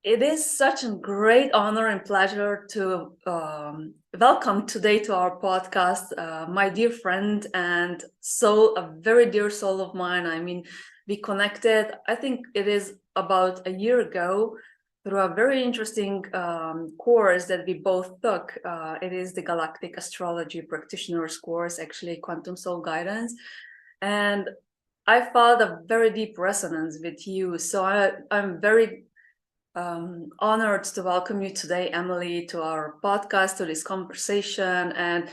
It is such a great honor and pleasure to welcome today to our podcast my dear friend and soul, a very dear soul of mine. I mean, we connected, I think it is about a year ago through a very interesting course that we both took. It is the Galactic Astrology Practitioner's course, actually Quantum Soul Guidance. And I felt a very deep resonance with you. So I'm very honored to welcome you today, Emily, to our podcast, to this conversation. And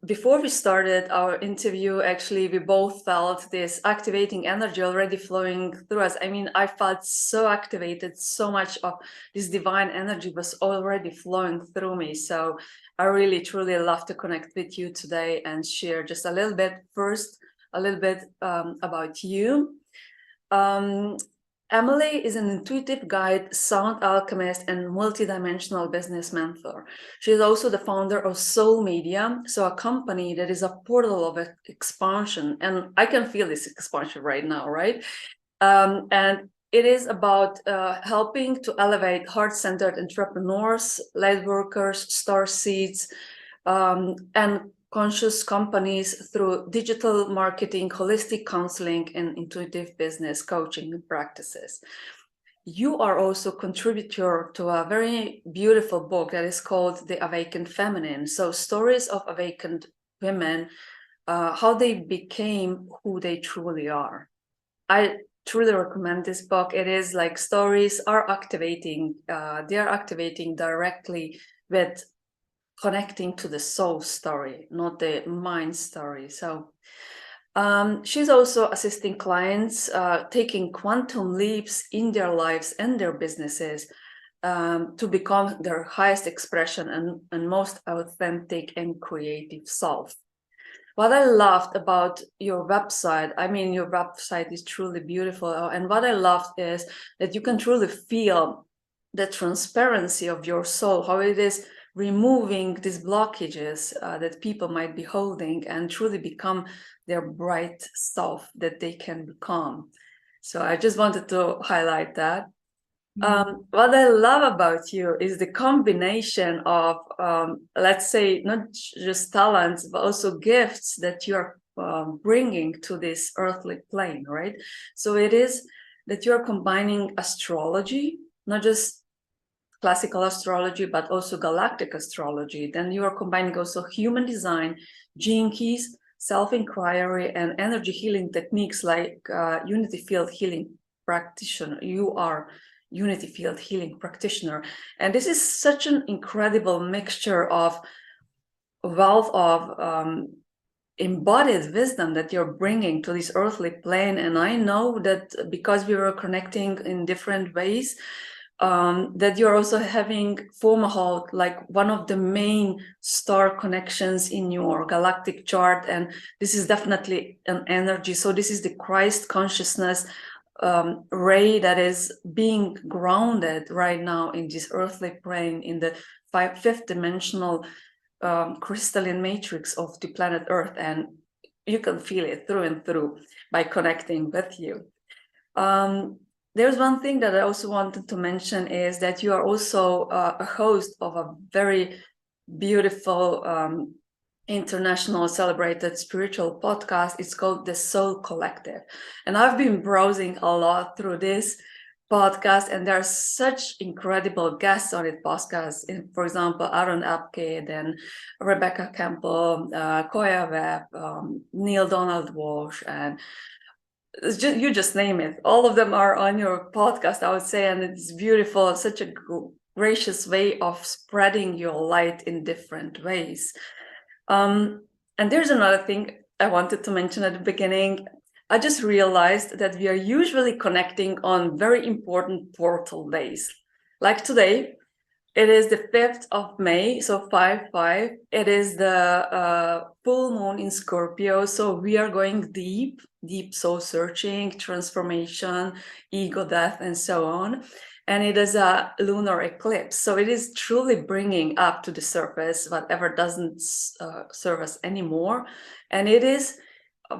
before we started our interview, actually, we both felt this activating energy already flowing through us. I mean, I felt so activated, so much of this divine energy was already flowing through me. So I really, truly love to connect with you today and share just a little bit about you. Emily is an intuitive guide, sound alchemist, and multidimensional business mentor. She is also the founder of Soul Media, so a company that is a portal of expansion. And I can feel this expansion right now, right? And it is about helping to elevate heart-centered entrepreneurs, lightworkers, starseeds, and conscious companies through digital marketing, holistic counseling, and intuitive business coaching practices. You are also contributor to a very beautiful book that is called The Awakened Feminine. So stories of awakened women, how they became who they truly are. I truly recommend this book. It is like stories are activating, they are activating directly with connecting to the soul story, not the mind story. So she's also assisting clients taking quantum leaps in their lives and their businesses to become their highest expression and most authentic and creative self. What I loved about your website, I mean, your website is truly beautiful. And what I loved is that you can truly feel the transparency of your soul, how it is removing these blockages that people might be holding and truly become their bright self that they can become. So I just wanted to highlight that. What I love about you is the combination of, let's say, not just talents, but also gifts that you're bringing to this earthly plane, right? So it is that you're combining astrology, not just classical astrology, but also galactic astrology. Then you are combining also human design, gene keys, self-inquiry, and energy healing techniques like Unity Field Healing Practitioner. You are Unity Field Healing Practitioner. And this is such an incredible mixture of wealth of embodied wisdom that you're bringing to this earthly plane. And I know that because we were connecting in different ways, that you're also having Fomalhaut, like one of the main star connections in your galactic chart. And this is definitely an energy. So this is the Christ consciousness ray that is being grounded right now in this earthly plane, in the fifth dimensional crystalline matrix of the planet Earth. And you can feel it through and through by connecting with you. There's one thing that I also wanted to mention is that you are also a host of a very beautiful international celebrated spiritual podcast. It's called The Soul Collective. And I've been browsing a lot through this podcast, and there are such incredible guests on it podcast. For example, Aaron Apke, then Rebecca Campbell, Koya Webb, Neil Donald Walsh, and you just name it. All of them are on your podcast, I would say, and it's beautiful. Such a gracious way of spreading your light in different ways. And there's another thing I wanted to mention at the beginning. I just realized that we are usually connecting on very important portal days. Like today, it is the 5th of May, so 5/5. It is the full moon in Scorpio, so we are going deep soul searching, transformation, ego death, and so on. And it is a lunar eclipse, so it is truly bringing up to the surface whatever doesn't serve us anymore. And it is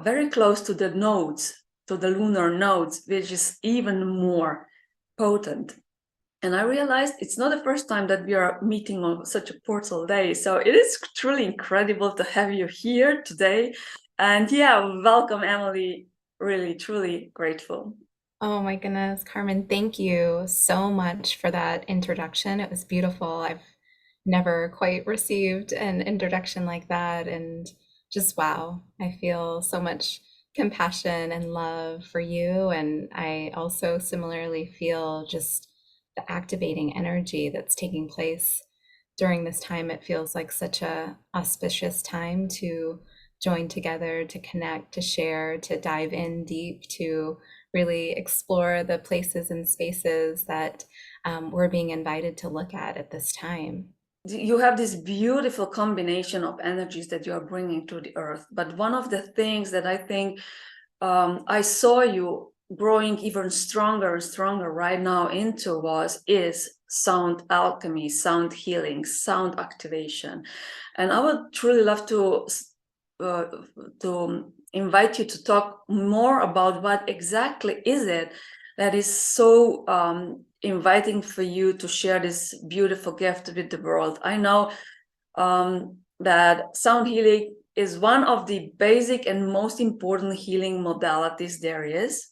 very close to the nodes, to the lunar nodes, which is even more potent. And I realized it's not the first time that we are meeting on such a portal day. So it is truly incredible to have you here today. And yeah, welcome, Emily. Really, truly grateful. Oh my goodness, Carmen, thank you so much for that introduction. It was beautiful. I've never quite received an introduction like that. And just wow, I feel so much compassion and love for you. And I also similarly feel just the activating energy that's taking place during this time. It feels like such a auspicious time to join together, to connect, to share, to dive in deep, to really explore the places and spaces that we're being invited to look at this time. You have this beautiful combination of energies that you are bringing to the earth. But one of the things that I think I saw you growing even stronger and stronger right now into is sound alchemy, sound healing, sound activation. And I would truly love uh, to invite you to talk more about what exactly is it that is so inviting for you to share this beautiful gift with the world. I know that sound healing is one of the basic and most important healing modalities there is.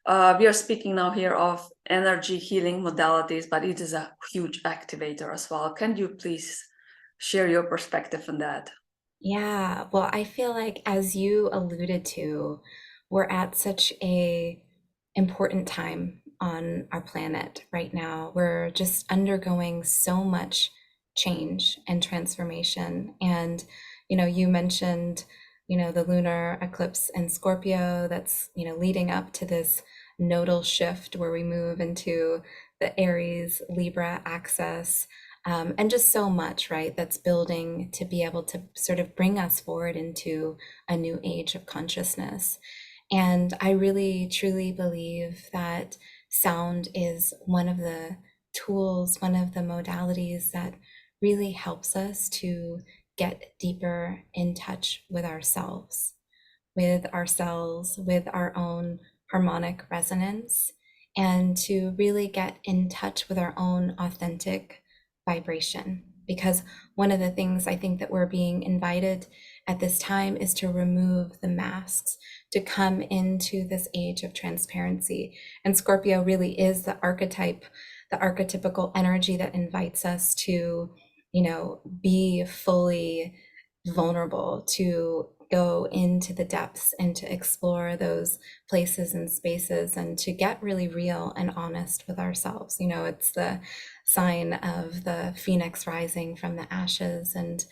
We are speaking now here of energy healing modalities, but it is a huge activator as well. Can you please share your perspective on that? Yeah, well, I feel like as you alluded to, we're at such a important time on our planet right now. We're just undergoing so much change and transformation. And, you mentioned, the lunar eclipse in Scorpio that's, leading up to this nodal shift where we move into the Aries Libra axis, and just so much, right, that's building to be able to sort of bring us forward into a new age of consciousness. And I really, truly believe that sound is one of the tools, one of the modalities that really helps us to get deeper in touch with our own harmonic resonance, and to really get in touch with our own authentic vibration. Because one of the things I think that we're being invited at this time is to remove the masks, to come into this age of transparency. And Scorpio really is the archetype, the archetypical energy that invites us to, be fully vulnerable, to go into the depths and to explore those places and spaces and to get really real and honest with ourselves. It's the sign of the phoenix rising from the ashes. And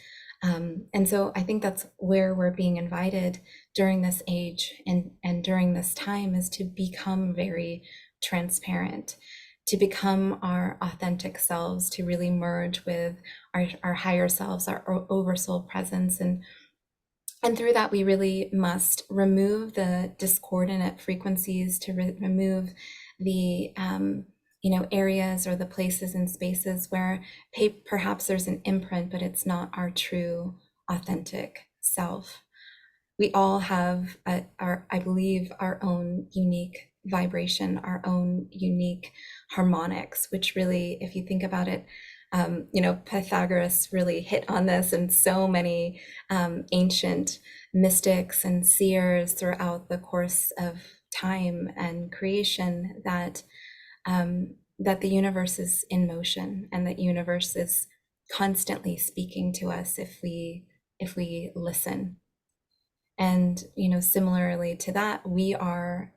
so I think that's where we're being invited during this age and during this time, is to become very transparent, to become our authentic selves, to really merge with our higher selves, our oversoul presence. And through that, we really must remove the discordant frequencies, to remove the areas or the places and spaces where perhaps there's an imprint, but it's not our true authentic self. We all have I believe, our own unique vibration, our own unique harmonics, which really, if you think about it, Pythagoras really hit on this, and so many ancient mystics and seers throughout the course of time and creation, that the universe is in motion, and that universe is constantly speaking to us if we listen. And, similarly to that, we are,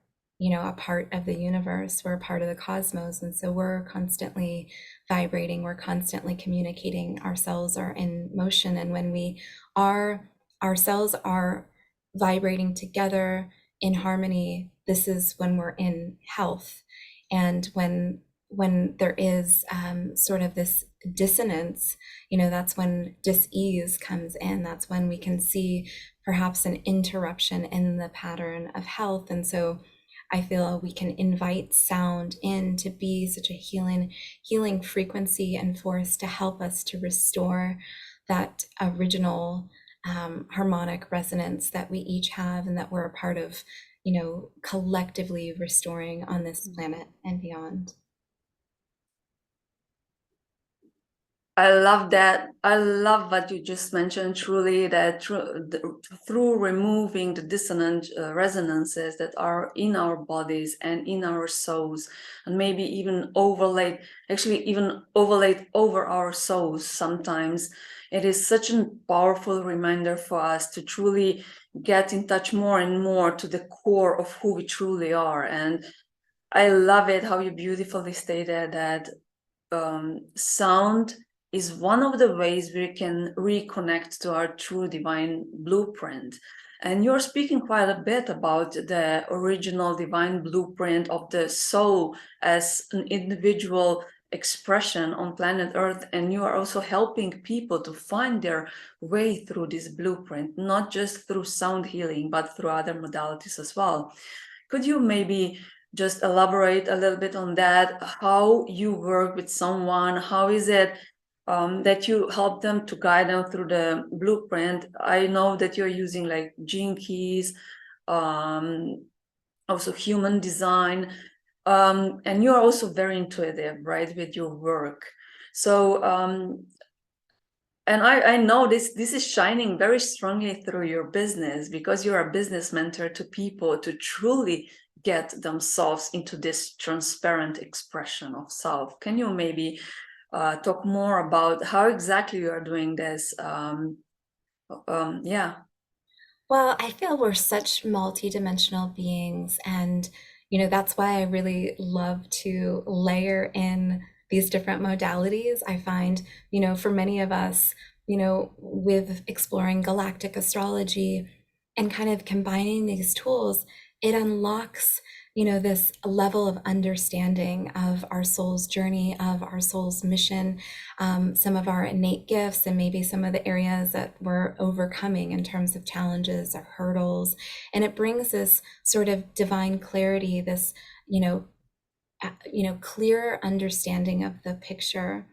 a part of the universe, we're a part of the cosmos. And so we're constantly vibrating, we're constantly communicating, our cells are in motion. And when our cells are vibrating together in harmony, this is when we're in health. And when there is sort of this dissonance, that's when dis-ease comes in. That's when we can see perhaps an interruption in the pattern of health. And so I feel we can invite sound in to be such a healing frequency and force to help us to restore that original harmonic resonance that we each have, and that we're a part of, collectively restoring on this planet and beyond. I love that. I love what you just mentioned, truly, that through removing the dissonant resonances that are in our bodies and in our souls, and maybe even overlaid over our souls sometimes, it is such a powerful reminder for us to truly get in touch more and more to the core of who we truly are. And I love it how you beautifully stated that sound is one of the ways we can reconnect to our true divine blueprint. And you're speaking quite a bit about the original divine blueprint of the soul as an individual expression on planet Earth. And you are also helping people to find their way through this blueprint, not just through sound healing, but through other modalities as well. Could you maybe just elaborate a little bit on that, how you work with someone, how is it that you help them to guide them through the blueprint? I know that you're using like gene keys, also human design, and you're also very intuitive, right, with your work. So and I know this is shining very strongly through your business, because you're a business mentor to people to truly get themselves into this transparent expression of self. Can you maybe talk more about how exactly you are doing this? Yeah. Well, I feel we're such multidimensional beings, and that's why I really love to layer in these different modalities. I find, for many of us, with exploring galactic astrology and kind of combining these tools, it unlocks, this level of understanding of our soul's journey, of our soul's mission, some of our innate gifts, and maybe some of the areas that we're overcoming in terms of challenges or hurdles. And it brings this sort of divine clarity, this, clear understanding of the picture.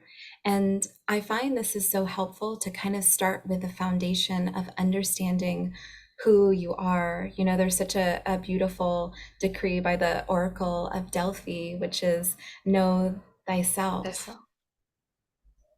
And I find this is so helpful to kind of start with the foundation of understanding who you are. There's such a beautiful decree by the Oracle of Delphi, which is know thyself. That's all.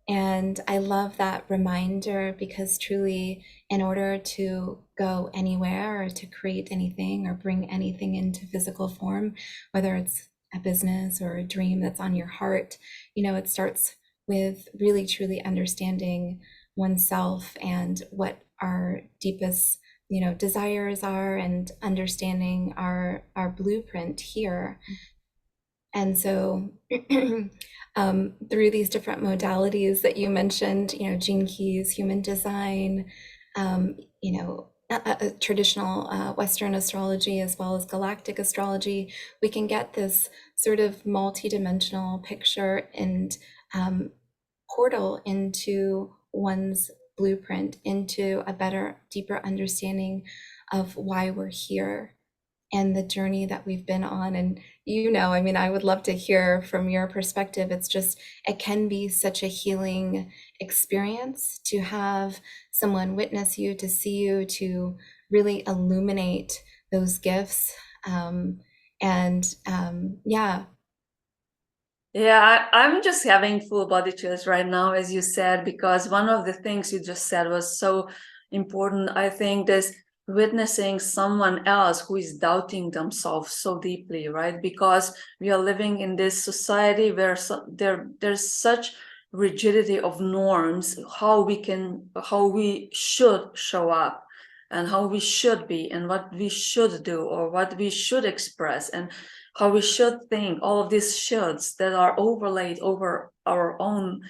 And I love that reminder, because truly, in order to go anywhere or to create anything or bring anything into physical form, whether it's a business or a dream that's on your heart, it starts with really truly understanding oneself and what our deepest desires are, and understanding our blueprint here. And so through these different modalities that you mentioned, gene keys, human design, traditional Western astrology, as well as galactic astrology, we can get this sort of multidimensional picture and portal into one's blueprint, into a better, deeper understanding of why we're here and the journey that we've been on. And I would love to hear from your perspective. It's just, it can be such a healing experience to have someone witness you, to see you, to really illuminate those gifts. Yeah, I'm just having full body chills right now, as you said, because one of the things you just said was so important. I think this witnessing someone else who is doubting themselves so deeply, right? Because we are living in this society where there's such rigidity of norms, how we should show up, and how we should be, and what we should do, or what we should express, and how we should think, all of these shoulds that are overlaid over our own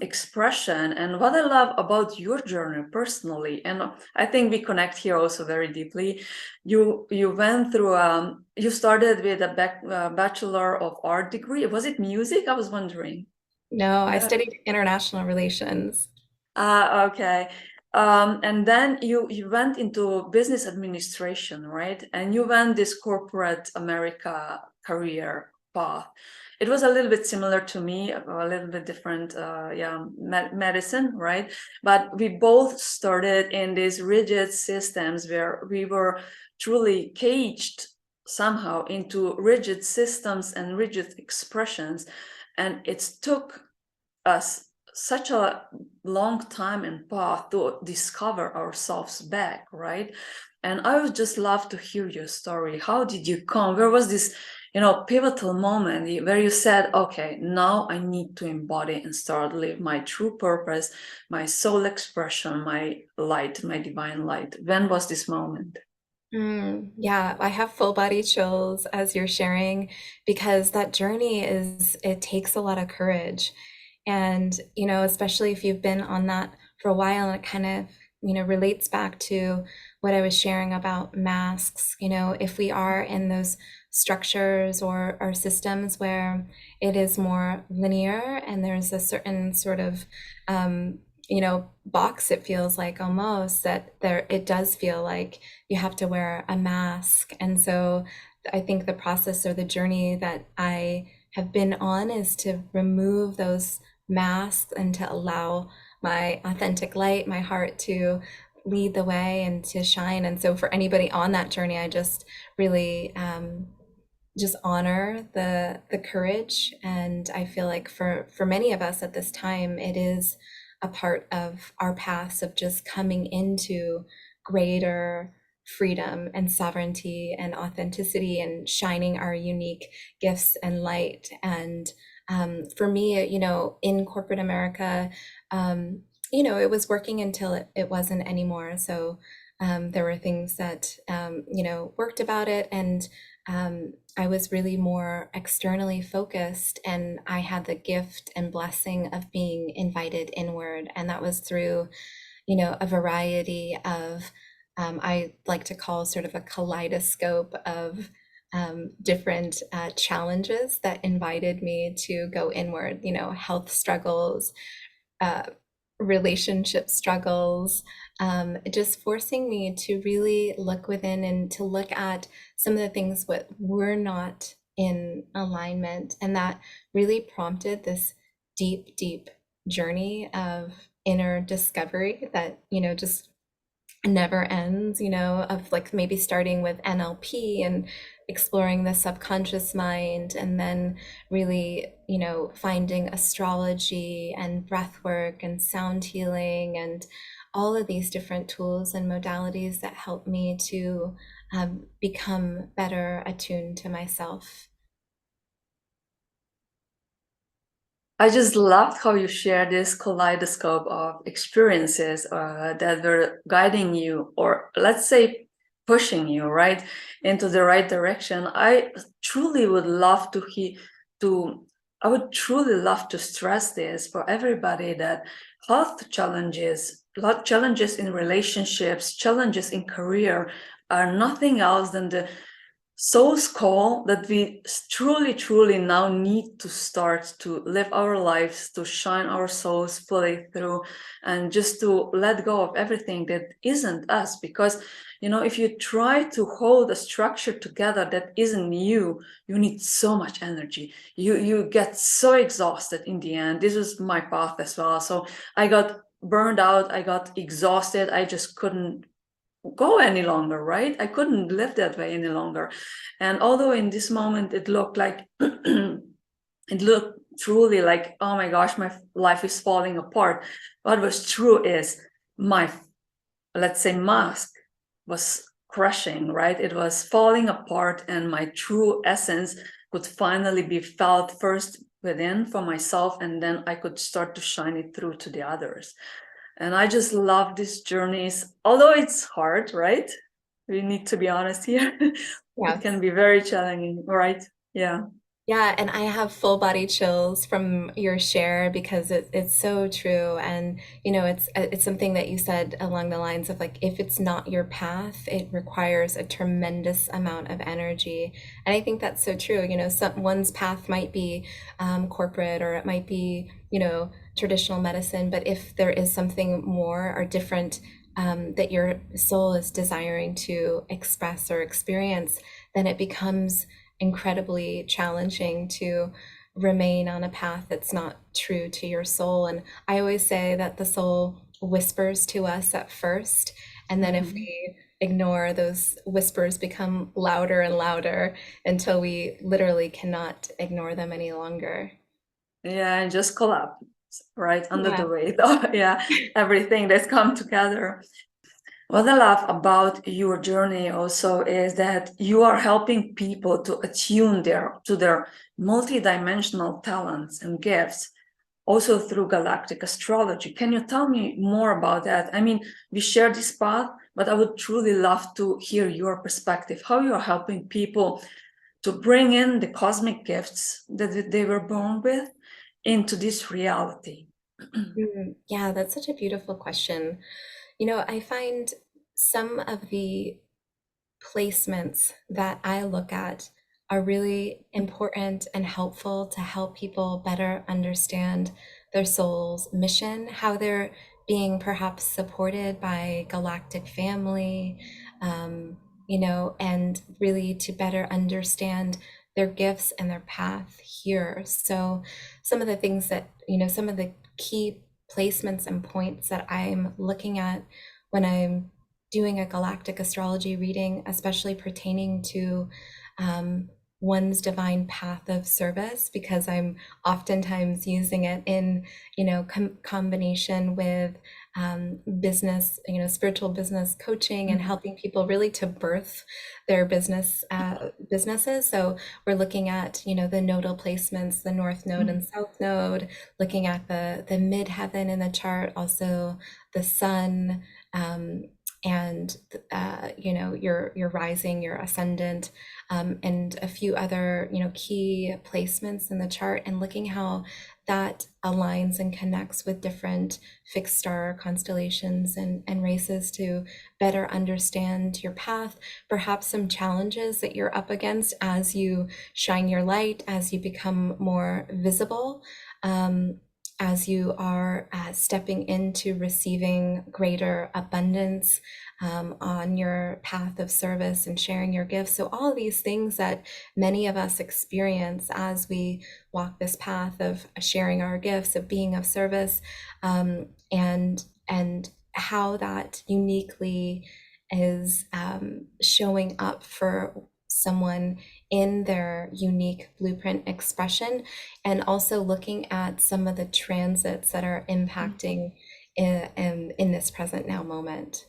expression. And what I love about your journey personally, and I think we connect here also very deeply, you went through, you started with a Bachelor of Art degree. Was it music? I was wondering. No, I studied international relations. Okay. And then you went into business administration, right? And you went this corporate America career path. It was a little bit similar to me, a little bit different, medicine, right? But we both started in these rigid systems where we were truly caged somehow into rigid systems and rigid expressions. And it took us such a long time and path to discover ourselves back, right? And I would just love to hear your story. How did you come? Where was this, pivotal moment where you said, okay, now I need to embody and start live my true purpose, my soul expression, my light, my divine light? When was this moment? Yeah, I have full body chills as you're sharing because that journey it takes a lot of courage. And, especially if you've been on that for a while, and it kind of, relates back to what I was sharing about masks. If we are in those structures or systems where it is more linear and there's a certain sort of, box, it feels like almost that it does feel like you have to wear a mask. And so I think the process or the journey that I have been on is to remove those masks and to allow my authentic light, my heart to lead the way and to shine. And so for anybody on that journey, I just really just honor the courage. And I feel like for many of us at this time, it is a part of our paths of just coming into greater freedom and sovereignty and authenticity and shining our unique gifts and light. And for me, in corporate America, it was working until it wasn't anymore. So there were things that, worked about it. And I was really more externally focused, and I had the gift and blessing of being invited inward. And that was through, a variety of, I like to call sort of a kaleidoscope of different challenges that invited me to go inward, health struggles, uh, relationship struggles, just forcing me to really look within and to look at some of the things what were not in alignment. And that really prompted this deep, deep journey of inner discovery that, just never ends, of like maybe starting with NLP and exploring the subconscious mind, and then really, finding astrology and breath work and sound healing and all of these different tools and modalities that help me to become better attuned to myself. I just loved how you share this kaleidoscope of experiences that were guiding you, or let's say pushing you right into the right direction. I truly would love to. I would truly love to stress this for everybody that health challenges, challenges in relationships, challenges in career are nothing else than the soul's call that we truly, truly now need to start to live our lives, to shine our souls fully through, and just to let go of everything that isn't us. Because, if you try to hold a structure together that isn't you, you need so much energy. You get so exhausted in the end. This was my path as well. So I got burned out, I got exhausted, I just couldn't go any longer, right? I couldn't live that way any longer. And although in this moment it looked like it looked truly like, oh my gosh, my life is falling apart, what was true is my, let's say, mask was crushing, right? It was falling apart, and my true essence could finally be felt first within for myself, and then I could start to shine it through to the others. And I just love these journeys, although it's hard, right? We need to be honest here. It can be very challenging, right? Yeah. Yeah, and I have full body chills from your share because it's so true. And it's something that you said along the lines of like, if it's not your path, it requires a tremendous amount of energy. And I think that's so true. One's path might be corporate, or it might be, traditional medicine. But if there is something more or different that your soul is desiring to express or experience, then it becomes incredibly challenging to remain on a path that's not true to your soul. And I always say that the soul whispers to us at first, and then if we ignore, those whispers become louder and louder until we literally cannot ignore them any longer. Yeah, and just collapse. right? Under Yeah. the weight of everything that's come together. What I love about your journey also is that you are helping people to attune to their multidimensional talents and gifts, also through galactic astrology. Can you tell me more about that? I mean, we share this path, but I would truly love to hear your perspective, how you are helping people to bring in the cosmic gifts that they were born with into this reality. Yeah, that's such a beautiful question. I find some of the placements that I look at are really important and helpful to help people better understand their soul's mission, how they're being perhaps supported by galactic family, and really to better understand their gifts and their path here. So, some of the things that, some of the key placements and points that I'm looking at when I'm doing a galactic astrology reading, especially pertaining to one's divine path of service, because I'm oftentimes using it in, combination with business, spiritual business coaching and helping people really to birth their businesses. So we're looking at, the nodal placements, the North Node and South Node, looking at the midheaven in the chart, also the sun, and your rising, your ascendant, and a few other key placements in the chart, and looking how that aligns and connects with different fixed star constellations and races to better understand your path, perhaps some challenges that you're up against as you shine your light, as you become more visible, as you are stepping into receiving greater abundance on your path of service and sharing your gifts. So all of these things that many of us experience as we walk this path of sharing our gifts, of being of service, and how that uniquely is showing up for someone in their unique blueprint expression, and also looking at some of the transits that are impacting in this present now moment.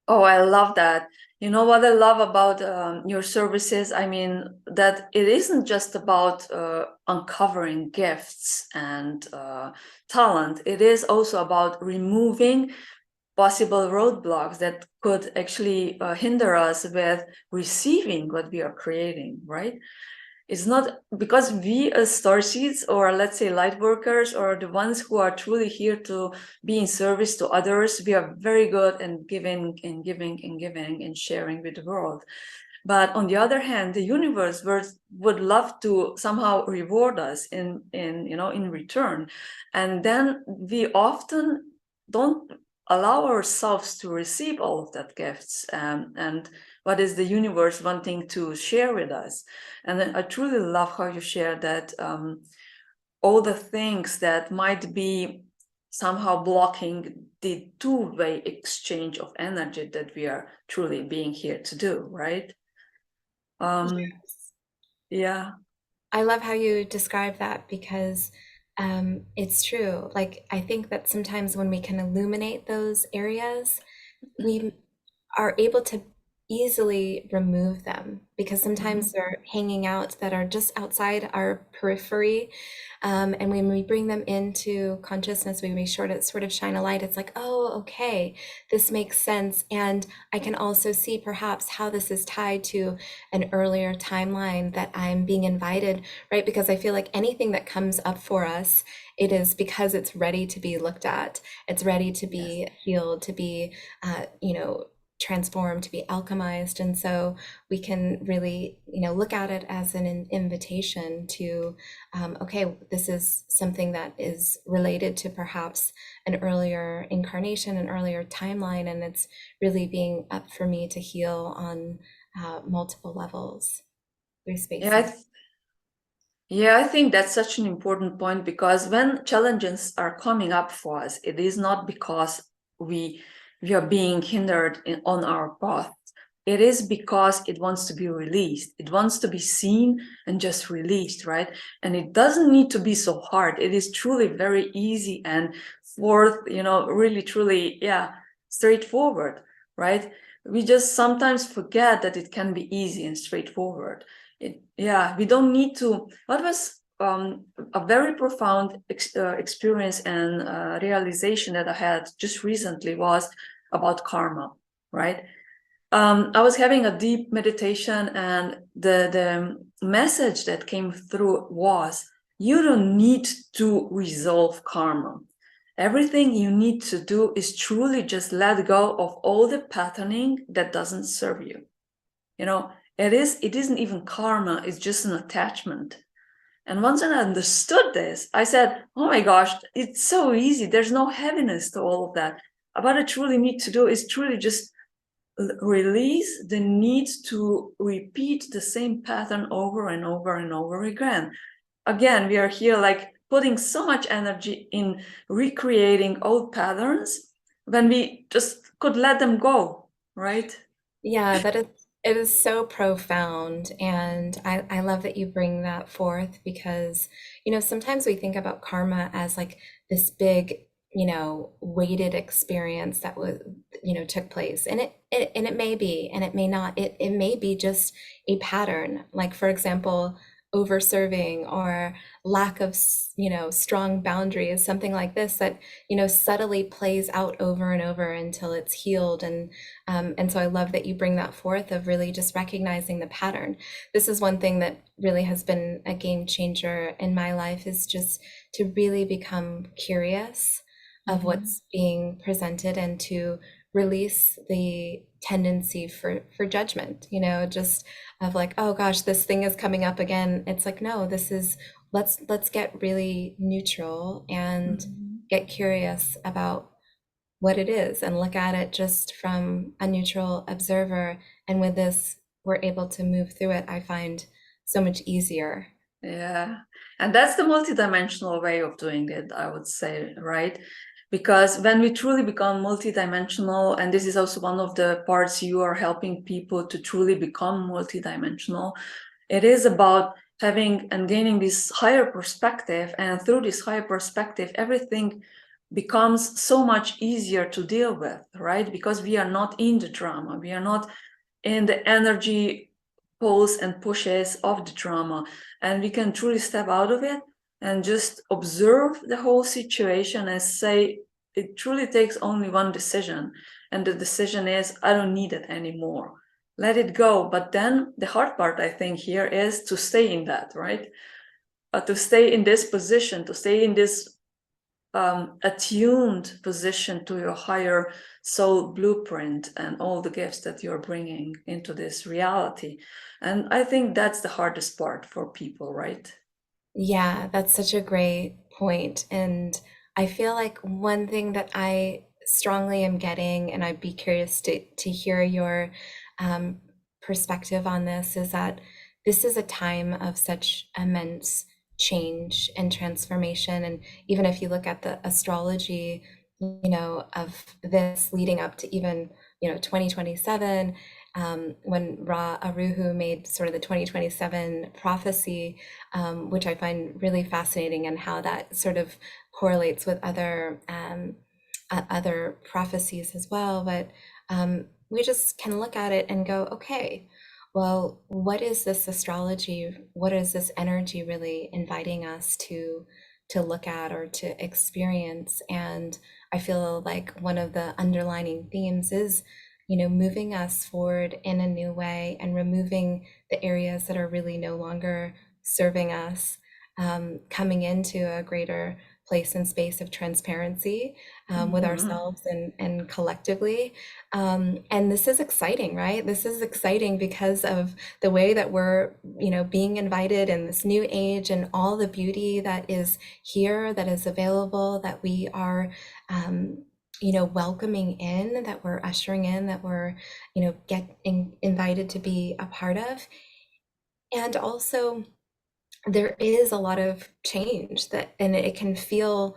Oh, I love that. You know what I love about your services? I mean, that it isn't just about uncovering gifts and talent. It is also about removing possible roadblocks that could actually hinder us with receiving what we are creating, right? It's not because we as starseeds, or let's say light workers, or the ones who are truly here to be in service to others, we are very good in giving and giving and giving and sharing with the world. But on the other hand, the universe would love to somehow reward us in return, and then we often don't allow ourselves to receive all of that gifts, and what is the universe wanting to share with us. And I truly love how you share that all the things that might be somehow blocking the two-way exchange of energy that we are truly being here to do, right? Yes. Yeah. I love how you describe that, because it's true. Like, I think that sometimes when we can illuminate those areas, we are able to easily remove them, because sometimes they're hanging out that are just outside our periphery. And when we bring them into consciousness, we sort of shine a light. It's like, oh, okay, this makes sense. And I can also see perhaps how this is tied to an earlier timeline that I'm being invited, right? Because I feel like anything that comes up for us, it is because it's ready to be looked at. It's ready to be healed, to be, transformed, to be alchemized. And so we can really, look at it as an invitation to, okay, this is something that is related to perhaps an earlier incarnation, an earlier timeline, and it's really being up for me to heal on multiple levels through spaces. Yeah, I think that's such an important point, because when challenges are coming up for us, it is not because we are being hindered on our path. it is because it wants to be released. It wants to be seen and just released, right? And it doesn't need to be so hard. It is truly very easy and really, truly, straightforward, right? We just sometimes forget that it can be easy and straightforward. We don't need to. What was a very profound experience and realization that I had just recently was about karma, right? I was having a deep meditation, and the message that came through was, you don't need to resolve karma. Everything you need to do is truly just let go of all the patterning that doesn't serve you. It isn't even karma, it's just an attachment. And once I understood this, I said, oh my gosh, it's so easy. There's no heaviness to all of that. What I truly need to do is truly just release the need to repeat the same pattern over and over and over again. Again, we are here like putting so much energy in recreating old patterns when we just could let them go, right? Yeah, it is so profound. And I love that you bring that forth because, sometimes we think about karma as like this big, weighted experience that was, took place. And it may be, and it may not. It may be just a pattern. Like, for example, over serving or lack of, strong boundaries, something like this that, subtly plays out over and over until it's healed. And so I love that you bring that forth of really just recognizing the pattern. This is one thing that really has been a game changer in my life, is just to really become curious of what's being presented and to release the tendency for judgment, just of like, oh gosh, this thing is coming up again. It's like, no, this is, let's get really neutral and get curious about what it is and look at it just from a neutral observer. And with this, we're able to move through it, I find, so much easier. Yeah. And that's the multidimensional way of doing it, I would say, right? Because when we truly become multidimensional, and this is also one of the parts you are helping people to truly become multidimensional, it is about having and gaining this higher perspective. And through this higher perspective, everything becomes so much easier to deal with, right? Because we are not in the drama. We are not in the energy pulls and pushes of the drama. And we can truly step out of it and just observe the whole situation and say, it truly takes only one decision. And the decision is, I don't need it anymore. Let it go. But then the hard part, I think, here is to stay in that, right? To stay in this position, to stay in this attuned position to your higher soul blueprint and all the gifts that you're bringing into this reality. And I think that's the hardest part for people, right? Yeah, that's such a great point. And I feel like one thing that I strongly am getting, and I'd be curious to hear your um, perspective on this, is that this is a time of such immense change and transformation. And even if you look at the astrology, of this leading up to even, 2027, when Ra Aruhu made sort of the 2027 prophecy, which I find really fascinating, and how that sort of correlates with other prophecies as well. But we just can look at it and go, okay, well, what is this astrology? What is this energy really inviting us to look at or to experience? And I feel like one of the underlining themes is, moving us forward in a new way and removing the areas that are really no longer serving us, coming into a greater place and space of transparency with ourselves and collectively. And this is exciting, right? This is exciting because of the way that we're, being invited in this new age and all the beauty that is here, that is available, that we are welcoming in, that we're ushering in, that we're, getting invited to be a part of. And also, there is a lot of change and it can feel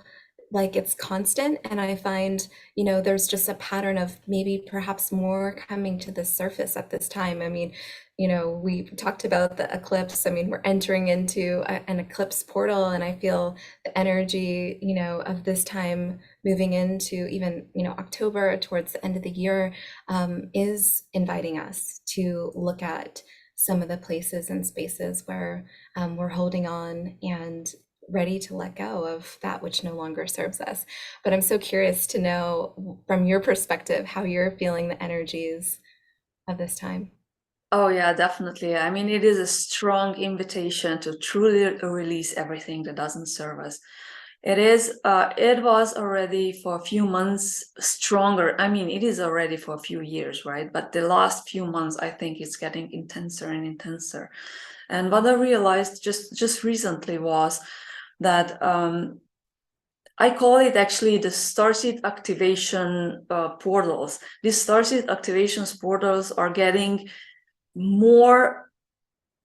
like it's constant, and I find, there's just a pattern of maybe perhaps more coming to the surface at this time. I mean, we talked about the eclipse. I mean, we're entering into an eclipse portal, and I feel the energy, of this time moving into even, October towards the end of the year, is inviting us to look at some of the places and spaces where we're holding on and ready to let go of that which no longer serves us. But I'm so curious to know from your perspective how you're feeling the energies of this time. Oh yeah, definitely. I mean, it is a strong invitation to truly release everything that doesn't serve us. It was already for a few months stronger. I mean, it is already for a few years, right? But the last few months, I think it's getting intenser and intenser. And what I realized just recently was that I call it actually the starseed activation portals. These starseed activations portals are getting more,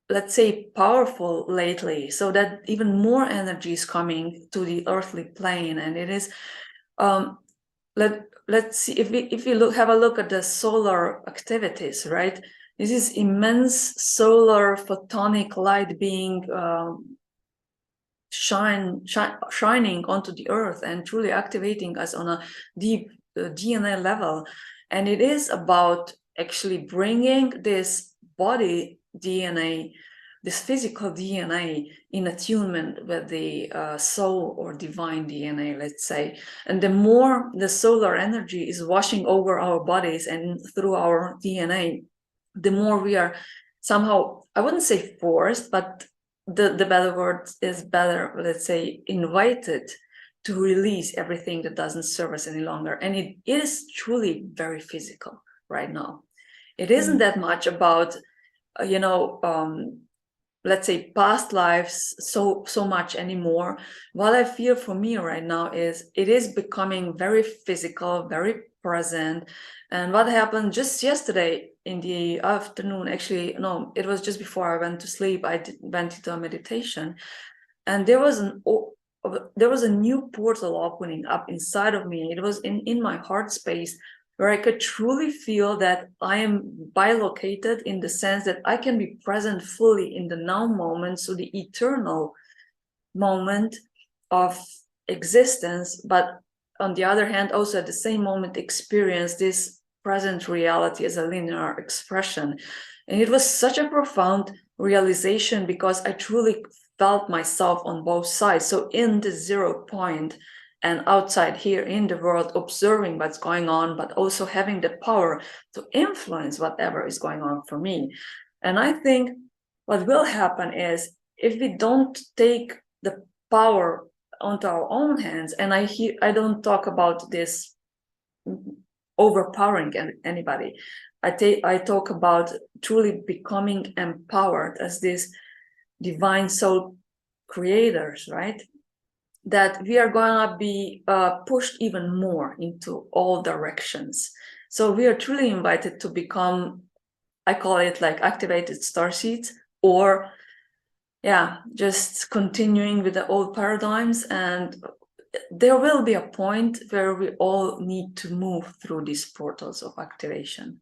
let's say, powerful lately, so that even more energy is coming to the earthly plane. And it is let's see, if we have a look at the solar activities, right? This is immense solar photonic light being shining onto the earth and truly activating us on a deep DNA level. And it is about actually bringing this body DNA, this physical DNA, in attunement with the soul or divine DNA, let's say. And the more the solar energy is washing over our bodies and through our DNA, the more we are somehow, I wouldn't say forced, but the better word is better, let's say, invited to release everything that doesn't serve us any longer. And it is truly very physical right now. It isn't that much about let's say, past lives so much anymore. What I feel for me right now is it is becoming very physical, very present. And what happened just yesterday in the afternoon, actually, no, it was just before I went to sleep, went into a meditation, and there was a new portal opening up inside of me. It was in my heart space, where I could truly feel that I am bilocated, in the sense that I can be present fully in the now moment, so the eternal moment of existence, but on the other hand, also at the same moment experience this present reality as a linear expression. And it was such a profound realization, because I truly felt myself on both sides. So in the 0 point and outside here in the world, observing what's going on, but also having the power to influence whatever is going on for me. And I think what will happen is, if we don't take the power onto our own hands, and I don't talk about this overpowering anybody. I talk about truly becoming empowered as these divine soul creators, right? That we are going to be pushed even more into all directions. So we are truly invited to become, I call it like activated starseeds, or yeah, just continuing with the old paradigms. And there will be a point where we all need to move through these portals of activation.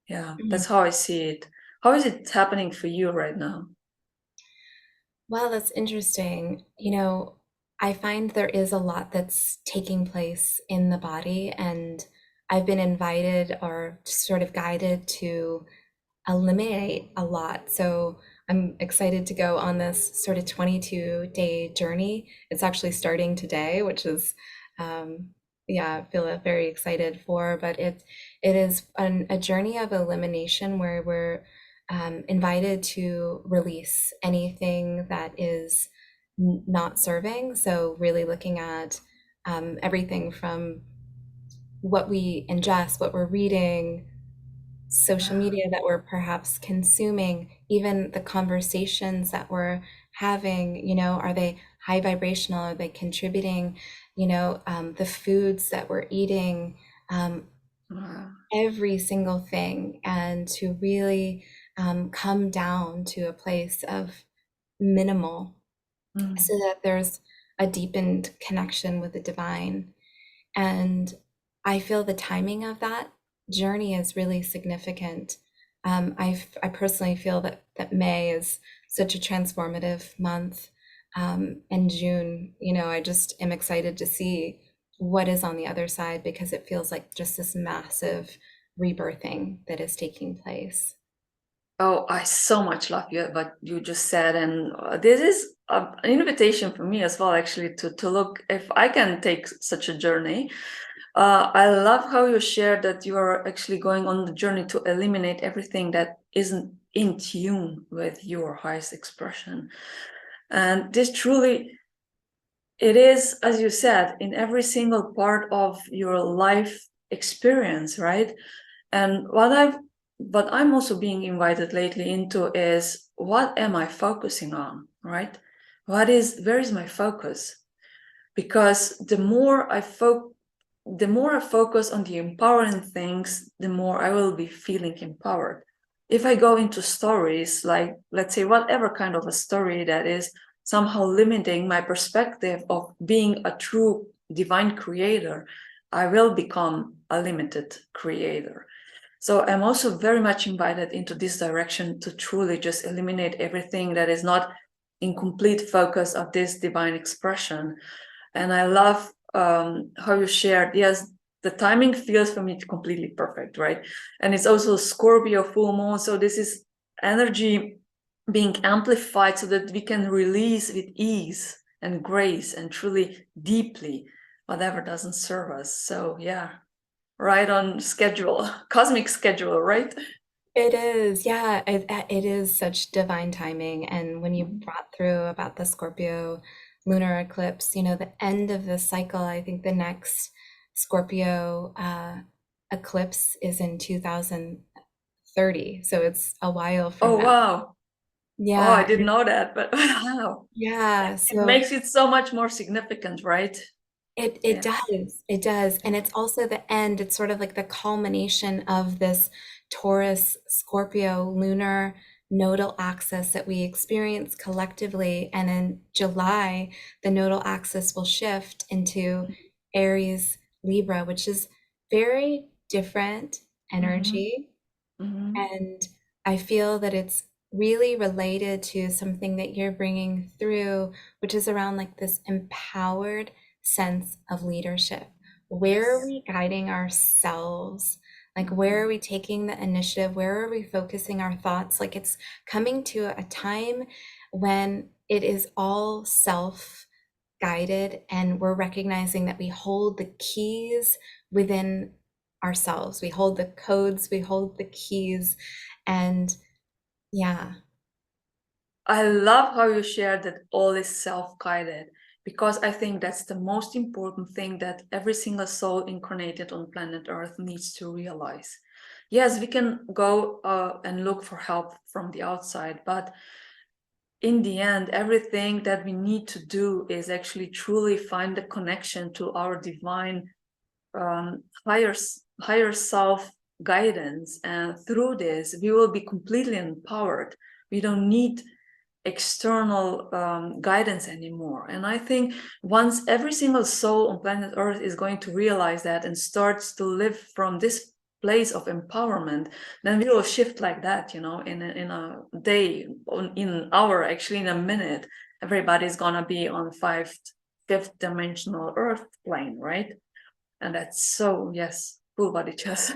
Yeah, that's how I see it. How is it happening for you right now? Well, that's interesting. I find there is a lot that's taking place in the body, and I've been invited or sort of guided to eliminate a lot. So I'm excited to go on this sort of 22-day journey. It's actually starting today, which is, yeah, I feel very excited for. But it is a journey of elimination, where we're invited to release anything that is not serving. So really looking at everything from what we ingest, what we're reading, social Yeah. media that we're perhaps consuming, even the conversations that we're having, are they high vibrational? Are they contributing? The foods that we're eating, Wow. every single thing, and to really come down to a place of minimal, Mm. so that there's a deepened connection with the divine. And I feel the timing of that journey is really significant. I personally feel that May is such a transformative month. And June, I just am excited to see what is on the other side, because it feels like just this massive rebirthing that is taking place. Oh, I so much love what you just said, and this is an invitation for me as well, actually, to look if I can take such a journey. I love how you shared that you are actually going on the journey to eliminate everything that isn't in tune with your highest expression, and this truly, it is, as you said, in every single part of your life experience, right? And what I'm also being invited lately into is, what am I focusing on, right? Where is my focus? Because the more I focus on the empowering things, the more I will be feeling empowered. If I go into stories, like, let's say, whatever kind of a story that is somehow limiting my perspective of being a true divine creator, I will become a limited creator. So I'm also very much invited into this direction to truly just eliminate everything that is not in complete focus of this divine expression. And I love how you shared, yes, the timing feels for me completely perfect, right? And it's also Scorpio full moon. So this is energy being amplified so that we can release with ease and grace and truly deeply whatever doesn't serve us. So yeah, right on schedule, cosmic schedule, right? It is, yeah, it is such divine timing. And when you brought through about the Scorpio lunar eclipse, the end of the cycle, I think the next Scorpio eclipse is in 2030. So it's a while from Oh, now. wow. Oh, I Yeah, didn't know that, but wow. yeah. It So makes it so much more significant, right? it Yes. does. It does. And it's also the end. It's sort of like the culmination of this Taurus Scorpio lunar nodal axis that we experience collectively. And in July, the nodal axis will shift into Aries Libra, which is very different Mm-hmm. energy. Mm-hmm. And I feel that it's really related to something that you're bringing through, which is around like this empowered sense of leadership. Where are Yes. we guiding ourselves? Like, where Mm-hmm. are we taking the initiative? Where are we focusing our thoughts? Like, it's coming to a time when it is all self guided, and we're recognizing that we hold the keys within ourselves. We hold the codes, we hold the keys, and yeah, I love how you shared that all is self-guided, because I think that's the most important thing that every single soul incarnated on planet Earth needs to realize. Yes, we can go and look for help from the outside, but in the end, everything that we need to do is actually truly find the connection to our divine higher self guidance, and through this we will be completely empowered. We don't need external guidance anymore. And I think once every single soul on planet Earth is going to realize that and starts to live from this place of empowerment, then we will shift like that, in a day, in an hour, actually in a minute, everybody's gonna be on fifth dimensional Earth plane, right? And that's so, yes, full body chess.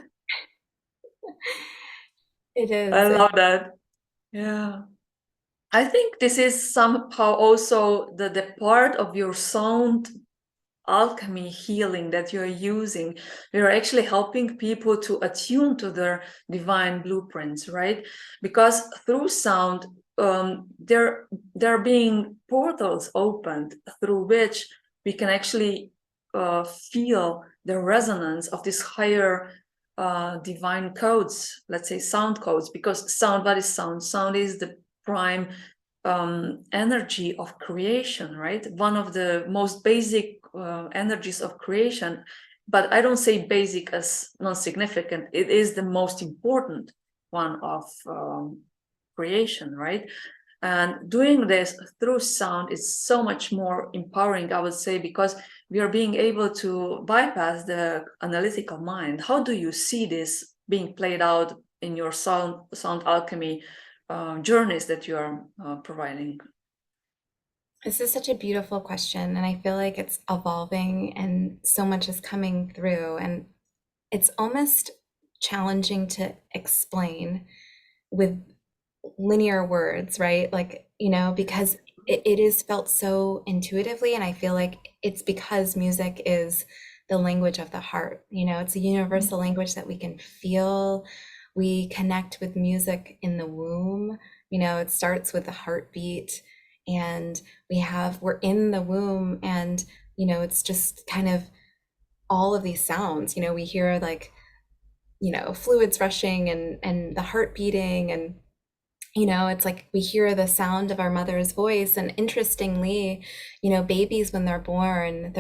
it I is. love that. Yeah. I think this is somehow also the part of your sound alchemy healing that you're using. You're actually helping people to attune to their divine blueprints, right? Because through sound, there are being portals opened through which we can actually feel the resonance of this higher divine codes, let's say sound codes, because sound, what is sound? Sound is the prime energy of creation, right? One of the most basic energies of creation, but I don't say basic as non-significant. It is the most important one of creation, right? And doing this through sound is so much more empowering, I would say, because we are being able to bypass the analytical mind. How do you see this being played out in your sound alchemy journeys that you are providing? This is such a beautiful question, and I feel like it's evolving and so much is coming through, and it's almost challenging to explain with linear words, right? Like, because it is felt so intuitively, and I feel like it's because music is the language of the heart. It's a universal language that we can feel. We connect with music in the womb. It starts with the heartbeat, and we're in the womb, and it's just kind of all of these sounds. We hear like fluids rushing and the heart beating, and it's like we hear the sound of our mother's voice. And interestingly, babies, when they're born,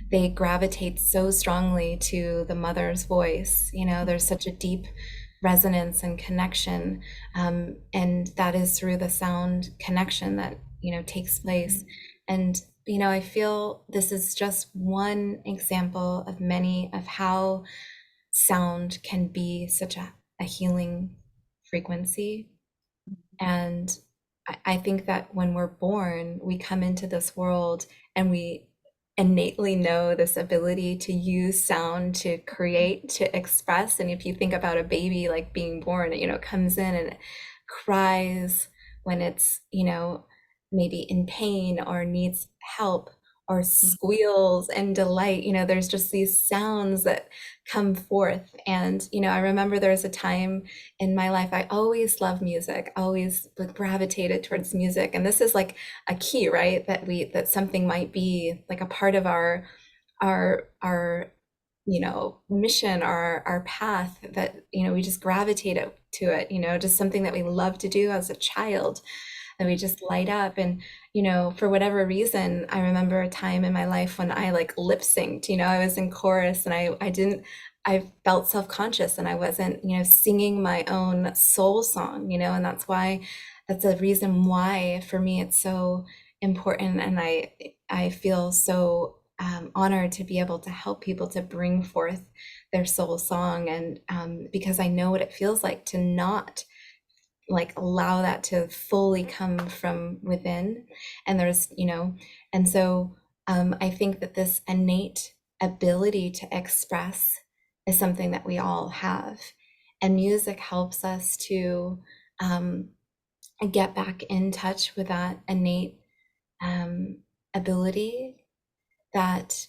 they gravitate so strongly to the mother's voice. There's such a deep resonance and connection, and that is through the sound connection that takes place. And I feel this is just one example of many of how sound can be such a healing frequency. And I think that when we're born, we come into this world and we innately know this ability to use sound to create, to express. And if you think about a baby like being born, it comes in and it cries when it's, maybe in pain or needs help, or squeals in delight. There's just these sounds that come forth. And I remember there was a time in my life, I always loved music, always gravitated towards music. And this is like a key, right? That something might be like a part of our mission, our path, that we just gravitate to it, just something that we love to do as a child, that we just light up. And for whatever reason, I remember a time in my life when I like lip synced. I was in chorus, and I felt self-conscious, and I wasn't singing my own soul song, and that's a reason why for me it's so important. And I feel so honored to be able to help people to bring forth their soul song. And because I know what it feels like to not like allow that to fully come from within. And and so I think that this innate ability to express is something that we all have, and music helps us to get back in touch with that innate ability, that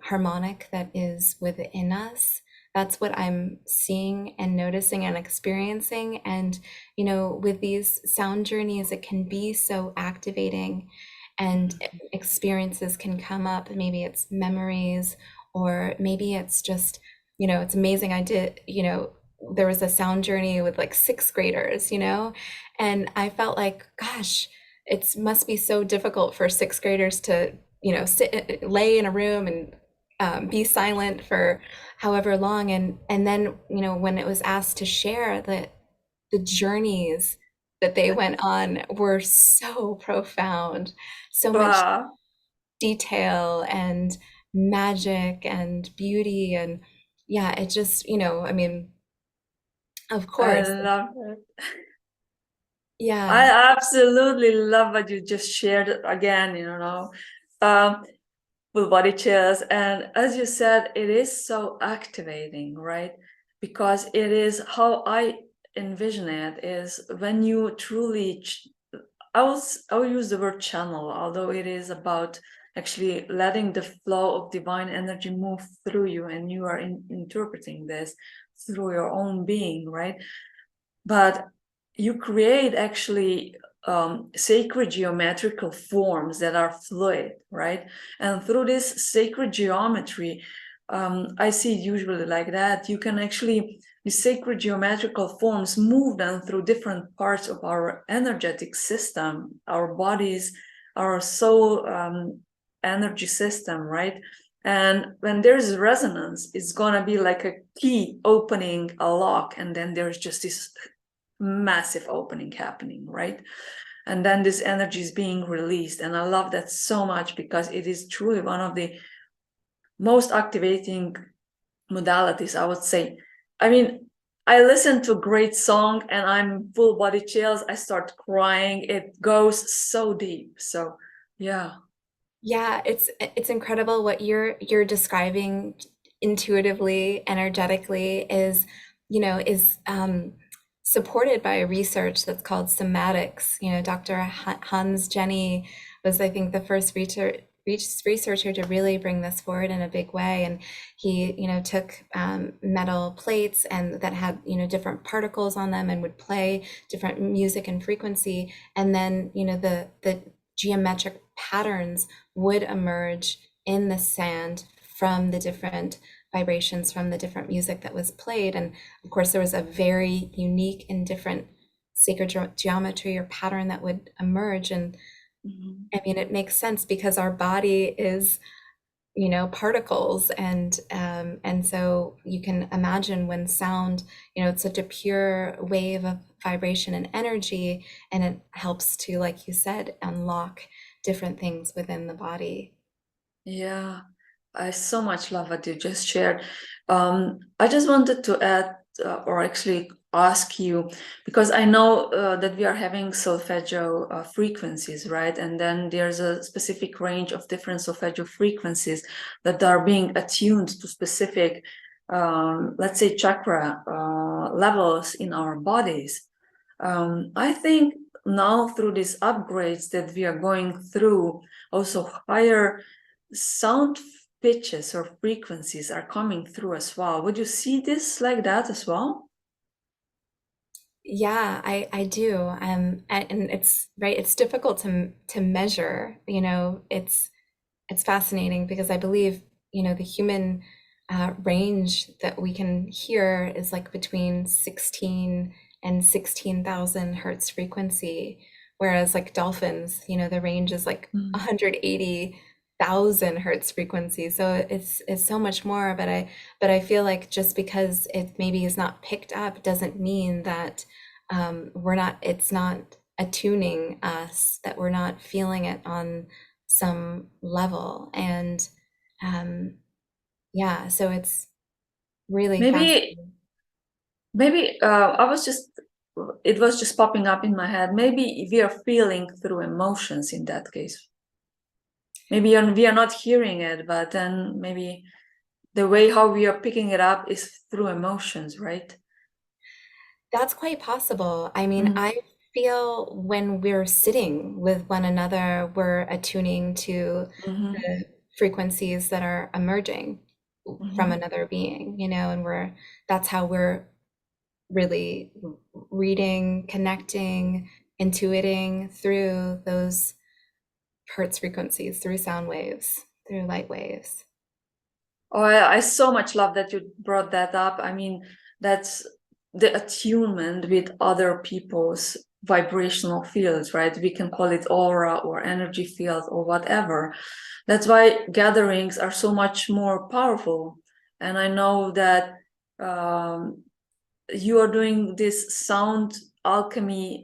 harmonic that is within us. That's what I'm seeing and noticing and experiencing. And with these sound journeys, it can be so activating, and experiences can come up. Maybe it's memories, or maybe it's just it's amazing. I did there was a sound journey with like sixth graders, and I felt like, gosh, it must be so difficult for sixth graders to lay in a room and be silent for however long. And then when it was asked to share, the journeys that they went on were so profound, so much Wow. detail and magic and beauty. And yeah, it just I mean, of I course, love it. yeah. I absolutely love what you just shared again, um, with body chills. And as you said, it is so activating, right? Because it is how I envision it is when you truly, I will use the word channel, although it is about actually letting the flow of divine energy move through you, and you are interpreting this through your own being, right? But you create actually sacred geometrical forms that are fluid, right? And through this sacred geometry, I see it usually like that. You can actually, the sacred geometrical forms move them through different parts of our energetic system, our bodies, our soul energy system, right? And when there's resonance, it's gonna be like a key opening a lock, and then there's just this massive opening happening, right? And then this energy is being released. And I love that so much, because it is truly one of the most activating modalities, I would say. I mean, I listen to a great song and I'm full body chills. I start crying. It goes so deep. So yeah. Yeah, it's incredible what you're describing intuitively, energetically is, is supported by research that's called somatics. Dr. Hans Jenny was, I think, the first researcher to really bring this forward in a big way. And he, took metal plates and that had, different particles on them and would play different music and frequency. And then, the geometric patterns would emerge in the sand from the different vibrations from the different music that was played. And of course, there was a very unique and different sacred geometry or pattern that would emerge. And I mean, it makes sense because our body is, particles, and so you can imagine when sound, it's such a pure wave of vibration and energy, and it helps to, like you said, unlock different things within the body. Yeah, I so much love what you just shared. I just wanted to add, or actually ask you, because I know that we are having solfeggio frequencies, right? And then there's a specific range of different solfeggio frequencies that are being attuned to specific, let's say, chakra levels in our bodies. I think now through these upgrades that we are going through, also higher sound pitches or frequencies are coming through as well. Would you see this like that as well? Yeah, I do. And it's right, it's difficult to measure, it's fascinating because I believe, the human range that we can hear is like between 16 and 16,000 hertz frequency, whereas like dolphins, the range is like 180,000 hertz frequency. So it's so much more, but I feel like just because it maybe is not picked up doesn't mean that it's not attuning us, that we're not feeling it on some level. And yeah, so it's really Maybe, fascinating. maybe it was just popping up in my head. Maybe we are feeling through emotions in that case. Maybe we are not hearing it, but then maybe the way how we are picking it up is through emotions, right? That's quite possible. I mean, Mm-hmm. I feel when we're sitting with one another, we're attuning to Mm-hmm. the frequencies that are emerging from Mm-hmm. another being, and that's how we're really reading, connecting, intuiting through those hertz frequencies, through sound waves, through light waves. Oh, I so much love that you brought that up. I mean, that's the attunement with other people's vibrational fields, right? We can call it aura or energy field or whatever. That's why gatherings are so much more powerful. And I know that you are doing this sound alchemy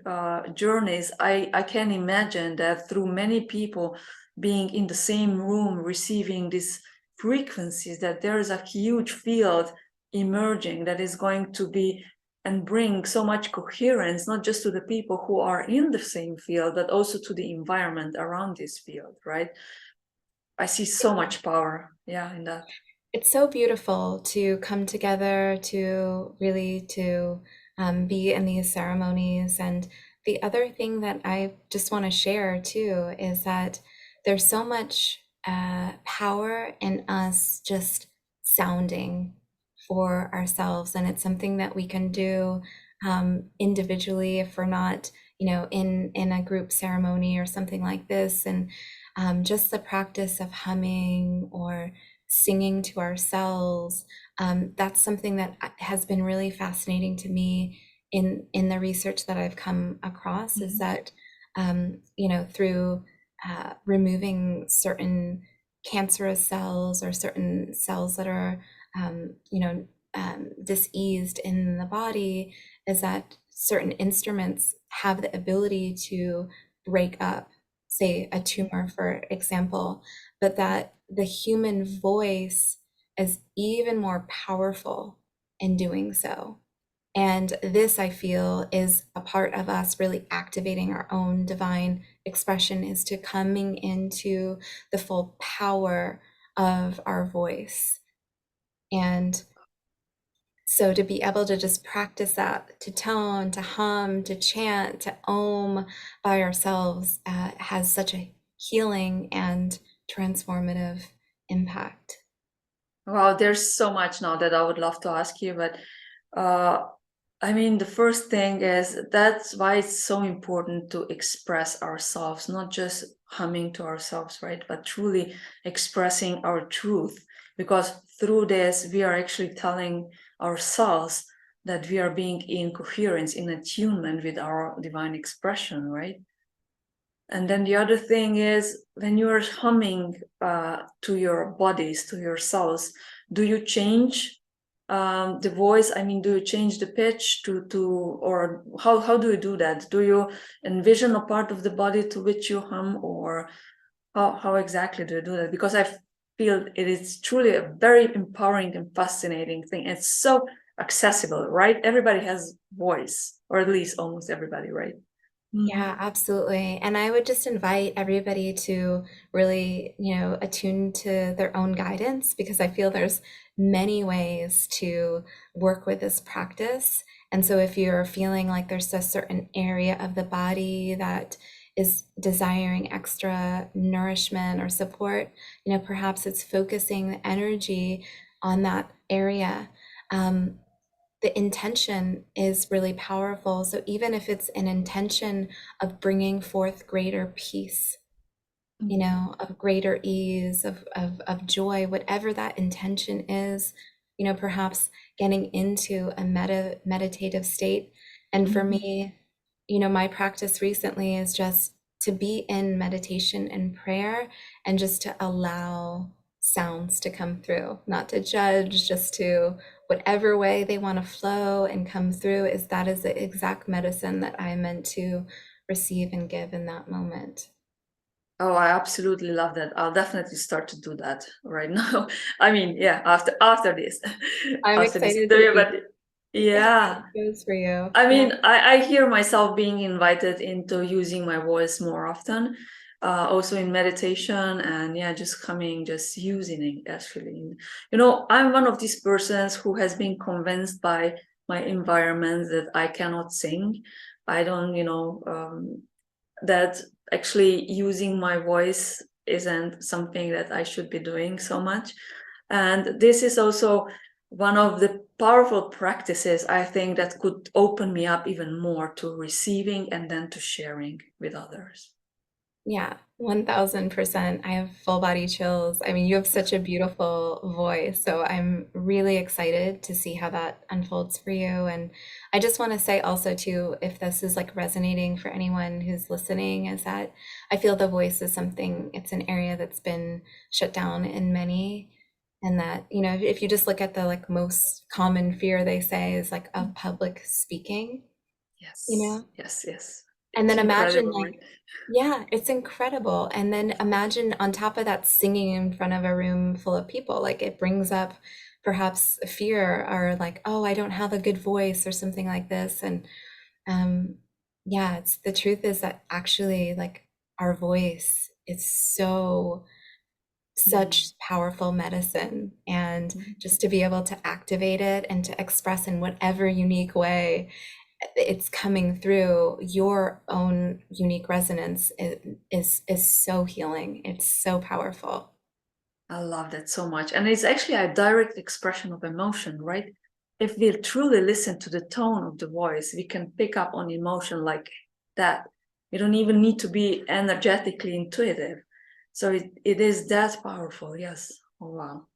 journeys. I can imagine that through many people being in the same room receiving these frequencies, that there is a huge field emerging that is going to be and bring so much coherence, not just to the people who are in the same field, but also to the environment around this field, right? I see so much power, yeah, in that. It's so beautiful to come together to really to be in these ceremonies. And the other thing that I just want to share too is that there's so much power in us just sounding for ourselves, and it's something that we can do individually if we're not, in a group ceremony or something like this. And just the practice of humming or singing to ourselves. That's something that has been really fascinating to me in the research that I've come across, is that through removing certain cancerous cells or certain cells that are diseased in the body, is that certain instruments have the ability to break up, say, a tumor, for example, but that the human voice is even more powerful in doing so. And this, I feel, is a part of us really activating our own divine expression, is to coming into the full power of our voice. And so to be able to just practice that, to tone, to hum, to chant, to om by ourselves has such a healing and transformative impact. Wow, there's so much now that I would love to ask you, but I mean, the first thing is that's why it's so important to express ourselves, not just humming to ourselves, right? But truly expressing our truth, because through this, we are actually telling ourselves that we are being in coherence, in attunement with our divine expression, right? And then the other thing is when you're humming to your bodies, to your cells, do you change the voice? I mean, do you change the pitch or how do you do that? Do you envision a part of the body to which you hum, or how exactly do you do that? Because I feel it is truly a very empowering and fascinating thing. It's so accessible, right? Everybody has voice, or at least almost everybody, right? Yeah, absolutely. And I would just invite everybody to really, attune to their own guidance, because I feel there's many ways to work with this practice. And so if you're feeling like there's a certain area of the body that is desiring extra nourishment or support, perhaps it's focusing the energy on that area. The intention is really powerful. So even if it's an intention of bringing forth greater peace, of greater ease, of joy, whatever that intention is, perhaps getting into a meditative state. And for me, my practice recently is just to be in meditation and prayer, and just to allow sounds to come through, not to judge, just to whatever way they want to flow and come through, that is the exact medicine that I meant to receive and give in that moment. Oh, I absolutely love that. I'll definitely start to do that right now. I mean, yeah, after this, I'm after this excited to interview, see but how yeah, it goes for you. I Yeah. mean, I hear myself being invited into using my voice more often, also in meditation, and yeah, just coming, just using it actually. I'm one of these persons who has been convinced by my environment that I cannot sing. I don't, that actually using my voice isn't something that I should be doing so much. And this is also one of the powerful practices, I think, that could open me up even more to receiving and then to sharing with others. Yeah, 1000%. I have full body chills. I mean, you have such a beautiful voice. So I'm really excited to see how that unfolds for you. And I just want to say also, too, if this is like resonating for anyone who's listening, is that I feel the voice is something, it's an area that's been shut down in many. And that, if you just look at the like most common fear they say is like of public speaking, you Yes, know? yes, yes. And It's then imagine incredible, like, right? yeah, it's incredible. And then imagine on top of that, singing in front of a room full of people. Like it brings up perhaps fear, or like, oh, I don't have a good voice or something like this. And um, yeah, it's the truth is that actually like our voice is such powerful medicine, and just to be able to activate it and to express in whatever unique way it's coming through, your own unique resonance is so healing. It's so powerful. I love that so much. And it's actually a direct expression of emotion, right? If we truly listen to the tone of the voice, we can pick up on emotion like that. We don't even need to be energetically intuitive. So it is that powerful. Yes. Oh, wow.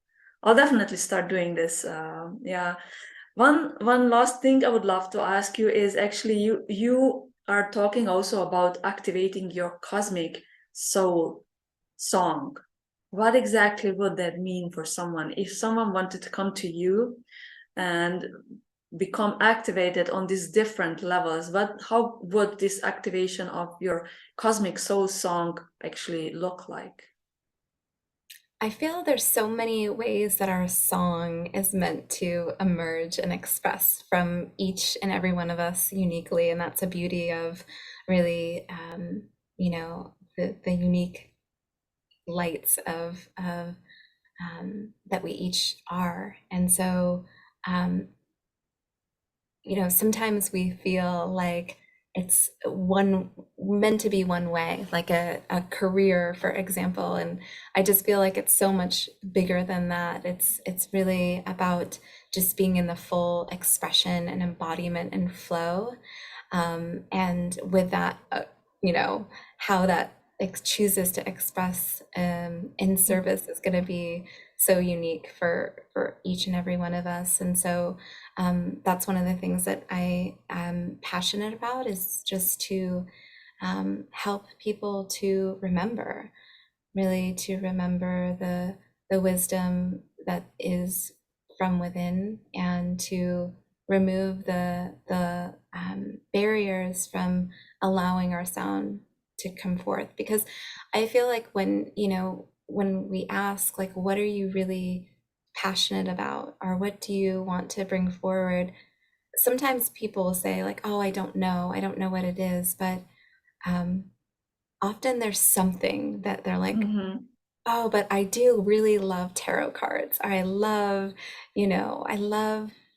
I'll definitely start doing this. Yeah. One last thing I would love to ask you is actually you are talking also about activating your cosmic soul song. What exactly would that mean for someone if someone wanted to come to you and become activated on these different levels. But how would this activation of your cosmic soul song actually look like? I feel there's so many ways that our song is meant to emerge and express from each and every one of us uniquely. And that's a beauty of really, the unique lights of that we each are. And so, sometimes we feel like it's meant to be one way, like a career, for example. And I just feel like it's so much bigger than that. It's really about just being in the full expression and embodiment and flow. And with that, how that chooses to express in service is going to be so unique for each and every one of us. And so that's one of the things that I am passionate about, is just to help people to remember, really to remember the wisdom that is from within, and to remove the barriers from allowing our sound to come forth. Because I feel like when we ask, like, what are you really passionate about, or what do you want to bring forward, sometimes people will say, like, oh, I don't know what it is. But often there's something that they're like, oh, but I do really love tarot cards, or I love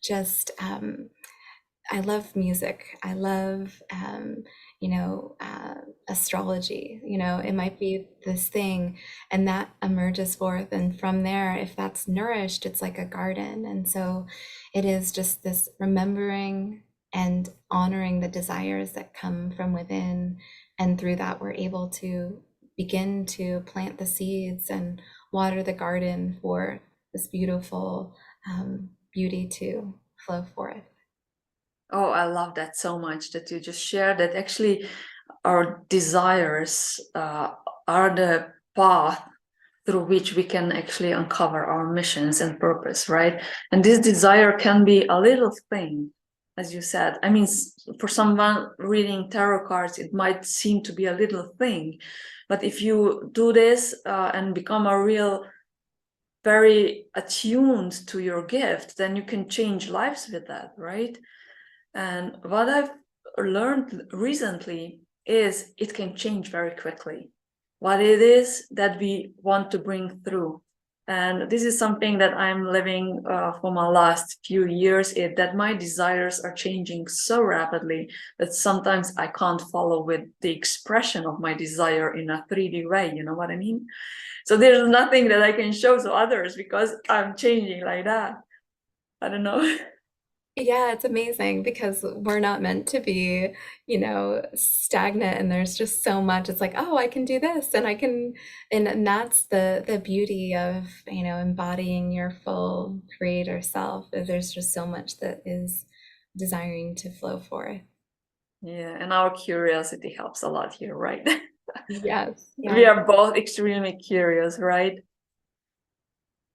just I love music. I love, astrology. It might be this thing, and that emerges forth. And from there, if that's nourished, it's like a garden. And so it is just this remembering and honoring the desires that come from within. And through that, we're able to begin to plant the seeds and water the garden for this beautiful beauty to flow forth. Oh, I love that so much that you just shared that actually our desires are the path through which we can actually uncover our missions and purpose, right? And this desire can be a little thing, as you said. I mean, for someone reading tarot cards, it might seem to be a little thing, but if you do this and become a real, very attuned to your gift, then you can change lives with that, right? And what I've learned recently is it can change very quickly what it is that we want to bring through. And this is something that I'm living for my last few years, is that my desires are changing so rapidly that sometimes I can't follow with the expression of my desire in a 3D way, you know what I mean? So there's nothing that I can show to others because I'm changing like that. I don't know. Yeah, it's amazing because we're not meant to be, stagnant, and there's just so much. It's like, oh, I can do this, and I can, and that's the beauty of, embodying your full creator self. There's just so much that is desiring to flow forth. Yeah, and our curiosity helps a lot here, right? Yes, We yes, are both extremely curious, right?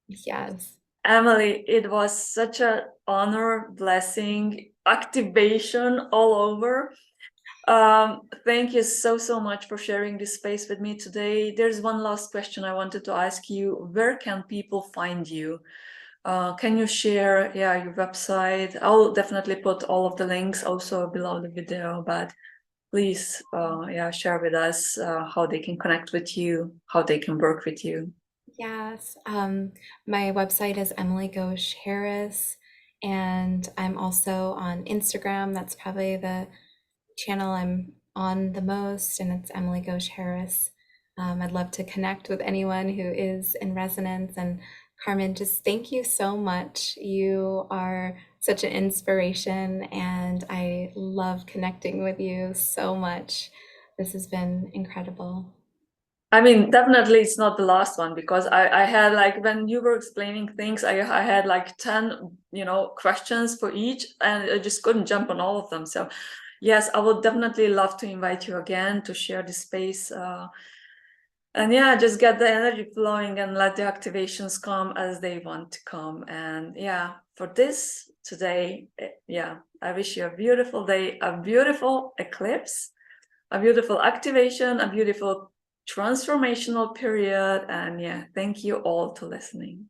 yes. Emily, it was such an honor, blessing, activation all over. Thank you so much for sharing this space with me today. There's one last question I wanted to ask you. Where can people find you? Can you share, your website? I'll definitely put all of the links also below the video, but please, share with us how they can connect with you, how they can work with you. Yes. My website is Emily Ghosh Harris, and I'm also on Instagram. That's probably the channel I'm on the most, and it's Emily Ghosh Harris. I'd love to connect with anyone who is in resonance. And Carmen, just thank you so much. You are such an inspiration, and I love connecting with you so much. This has been incredible. I mean, definitely it's not the last one, because I had, like, when you were explaining things, I had like 10, questions for each, and I just couldn't jump on all of them. So yes, I would definitely love to invite you again to share this space. And yeah, just get the energy flowing and let the activations come as they want to come. And yeah, for this today, yeah, I wish you a beautiful day, a beautiful eclipse, a beautiful activation, a beautiful transformational period. And yeah, thank you all to listening.